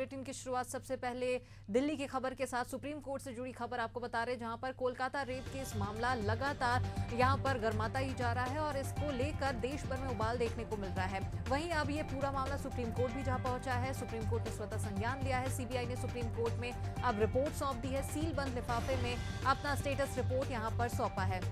Bulletin की शुरुआत सबसे पहले दिल्ली की खबर के साथ सुप्रीम कोर्ट से जुड़ी खबर आपको बता रहे हैं, जहां पर कोलकाता रेप केस मामला लगातार यहां पर गर्माता ही जा रहा है और इसको लेकर देश भर में उबाल देखने को मिल रहा है। वहीं अब ये पूरा मामला सुप्रीम कोर्ट भी जहां पहुंचा है, सुप्रीम कोर्ट ने स्वतः संज्ञान लिया है। सीबीआई ने सुप्रीम कोर्ट में अब रिपोर्ट सौंप दी है, सील बंद लिफाफे में अपना स्टेटस रिपोर्ट यहां पर सौंपा है।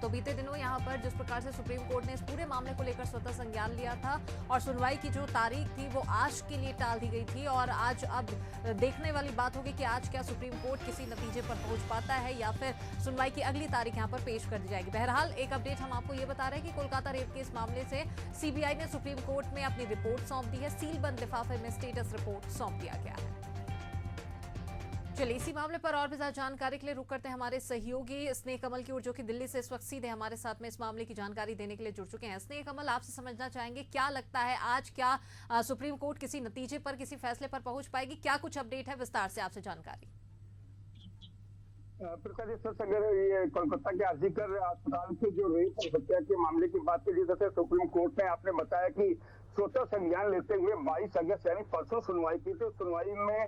तो बीते दिनों यहां पर जिस प्रकार से सुप्रीम कोर्ट ने इस पूरे मामले को लेकर स्वतः संज्ञान लिया था और सुनवाई की जो तारीख थी वो आज के लिए टाल दी गई थी और आज अब देखने वाली बात होगी कि आज क्या सुप्रीम कोर्ट किसी नतीजे पर पहुंच पाता है या फिर सुनवाई की अगली तारीख यहां पर पेश कर दी जाएगी। बहरहाल एक अपडेट हम आपको ये बता रहे हैं कि कोलकाता रेप केस मामले से सीबीआई ने सुप्रीम कोर्ट में अपनी रिपोर्ट सौंप दी है, सील बंद लिफाफे में स्टेटस रिपोर्ट सौंप दिया गया है। चलिए इसी मामले पर और भी ज्यादा जानकारी के लिए रुक करते हैं हमारे सहयोगी स्नेह कमल की ओर, जो कि दिल्ली से इस वक्त सीधे हमारे साथ में इस मामले की जानकारी देने के लिए जुड़ चुके हैं। स्नेह कमल, आपसे समझना चाहेंगे क्या लगता है आज क्या सुप्रीम कोर्ट किसी नतीजे पर, किसी फैसले पर पहुंच पाएगी? क्या कुछ अपडेट है, विस्तार से आपसे जानकारी। प्रकाश, अगर ये कोलकाता के आरजीकर अस्पताल के जो रेप और हत्या के मामले की बात की जिससे सुप्रीम कोर्ट ने आपने बताया कि स्वतः संज्ञान लेते हुए 22 अगस्त यानी परसों सुनवाई की थी। सुनवाई में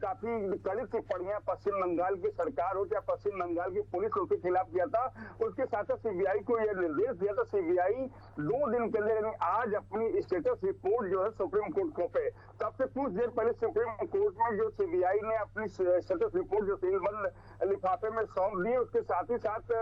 काफी कड़ी टिप्पणियां पश्चिम बंगाल की सरकार हो या पश्चिम बंगाल की पुलिस उसके खिलाफ किया था। उसके साथ साथ सीबीआई को यह निर्देश दिया था सीबीआई 2 दिन के अंदर आज अपनी स्टेटस रिपोर्ट जो है सुप्रीम कोर्ट को पे। तब से कुछ देर पहले सुप्रीम कोर्ट में जो सीबीआई ने अपनी स्टेटस रिपोर्ट जो सीलबंद लिफाफे में सौंप दी, उसके साथ ही साथ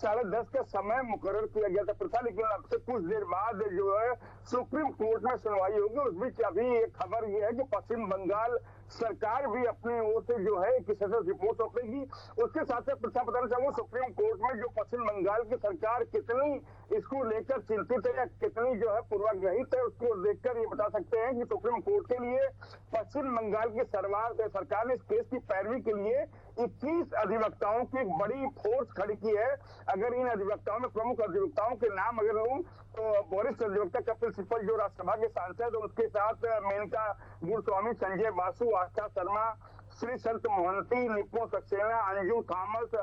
10:30 का समय मुकर्रर किया गया था प्रथा, लेकिन अब से कुछ देर बाद जो है सुप्रीम कोर्ट में सुनवाई होगी। उस बीच अभी एक खबर यह है कि पश्चिम बंगाल सरकार भी अपनी ओर से जो है एक स्टेटस रिपोर्ट सौंपेगी। उसके साथ साथ प्रथा बताना चाहूंगा सुप्रीम कोर्ट में जो पश्चिम बंगाल की सरकार कितनी इसको लेकर चिंतित है या कितनी जो है पूर्वाग्रहित है, उसको देखकर ये बता सकते हैं कि सुप्रीम कोर्ट के लिए पश्चिम बंगाल की सरकार ने इस केस की पैरवी के लिए 21 अधिवक्ताओं की एक बड़ी फोर्स खड़ी की है। अगर इन अधिवक्ताओं में प्रमुख अधिवक्ताओं के नाम अगर लूं तो वरिष्ठ अधिवक्ता कपिल सिब्बल जो राज्यसभा के सांसद, उसके साथ मेनका गुरुस्वामी, संजय बासु, आस्था शर्मा, श्री संत मोहंती, निपुण सक्सेना, अंजू थॉमस,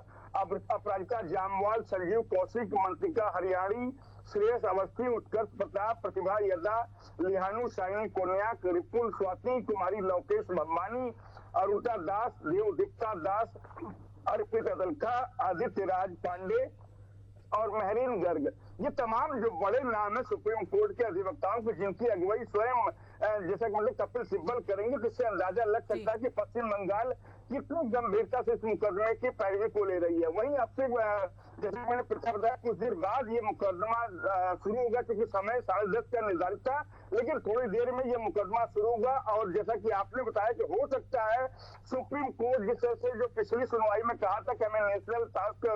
अपराजिता जामवाल, संजीव कौशिक, मंत्रिका हरियाणी, श्रेयस अवस्थी, उत्कर्ष प्रताप, प्रतिभा यदा, लिहानू शाइनी कोन्याक, रिपुल स्वाति, कुमारी लवकेश भंबानी, अरुता दास, देवदीप्ता दास, अर्पित अदलका, आदित्य राज पांडे और महरीन गर्ग, ये तमाम जो बड़े नाम है सुप्रीम कोर्ट के अधिवक्ताओं की, जिनकी अगुवाई स्वयं जैसा कि मतलब कपिल सिब्बल करेंगे, जिससे अंदाजा लग सकता है कि पश्चिम बंगाल कितनी गंभीरता से इस मुकदमे की पैरवी को ले रही है। वहीं अब से जैसे मैंने प्रथा बताया कुछ देर बाद ये मुकदमा शुरू होगा, क्योंकि समय 10:30 का निर्धारित था, लेकिन थोड़ी देर में ये मुकदमा शुरू होगा। और जैसा कि आपने बताया कि हो सकता है सुप्रीम कोर्ट जिस तरह से जो पिछली सुनवाई में कहा था कि हमें नेशनल टास्क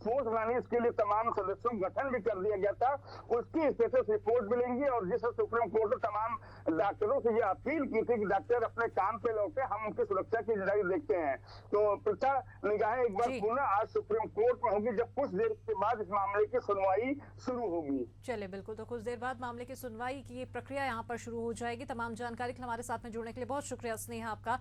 फोर्स बनानी, इसके लिए तमाम सदस्यों का गठन भी कर दिया गया था, उसकी स्टेटस रिपोर्ट मिलेंगी। और जिस सुप्रीम कोर्ट ने तमाम डॉक्टरों से ये अपील की थी कि डॉक्टर अपने काम पे लौटे, हम उनकी सुरक्षा की जिम्मेदारी देखते हैं। तो प्रथा निगाहें एक बार पुनः आज सुप्रीम कोर्ट में होगी, जब कुछ देर के बाद इस मामले की सुनवाई शुरू होगी। चलिए बिल्कुल, तो कुछ देर बाद मामले की सुनवाई की प्रक्रिया यहाँ पर शुरू हो जाएगी। तमाम जानकारी के लिए हमारे साथ में जुड़ने के लिए बहुत शुक्रिया स्नेहा आपका।